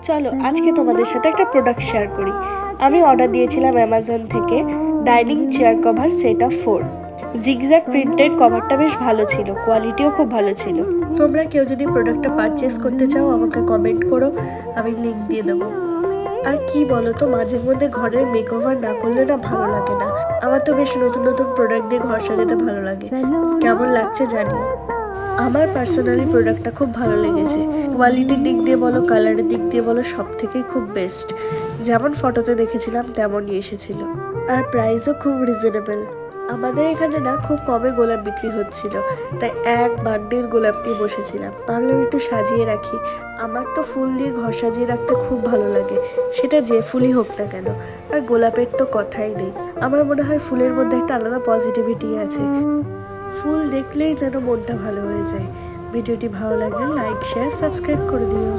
চলো আজকে তোমাদের সাথে একটা প্রোডাক্ট শেয়ার করি। আমি অর্ডার দিয়েছিলাম অ্যামাজন থেকে dining chair cover set of 4। Zigzag printed কভারটা বেশ ভালো ছিল, কোয়ালিটিও খুব ভালো ছিল। তোমরা কেউ যদি প্রোডাক্টটা পারচেস করতে চাও আমাকে কমেন্ট করো, আমি লিংক দিয়ে দেবো। আর কি বলো তো, মাঝে মধ্যে ঘরের মেকওভার না করলে না ভালো লাগে না। আমার তো বেশ নতুন নতুন প্রোডাক্ট দিয়ে ঘর সাজাতে ভালো লাগে। কেমন লাগছে জানিও। আমার পার্সোনালি প্রোডাক্টটা খুব ভালো লেগেছে। কোয়ালিটির দিক দিয়ে বলো, কালারের দিক দিয়ে বলো, সব থেকেই খুব বেস্ট। যেমন ফটোতে দেখেছিলাম তেমনই এসেছিল। আর প্রাইসও খুব রিজনেবল। আমাদের এখানে না খুব কমে গোলাপ বিক্রি হচ্ছিল, তাই এক বান্ডিল গোলাপ নিয়ে বসেছিলাম। ভাবলাম একটু সাজিয়ে রাখি। আমার তো ফুল দিয়ে ঘর সাজিয়ে রাখতে খুব ভালো লাগে, সেটা যে ফুলই হোক না কেন। আর গোলাপের তো কথাই নেই। আমার মনে হয় ফুলের মধ্যে একটা আলাদা পজিটিভিটি আছে। ফুল দেখলেই যেন মনটা ভালো হয়ে যায়। ভিডিওটি ভালো লাগলে লাইক, শেয়ার, সাবস্ক্রাইব করে দিও।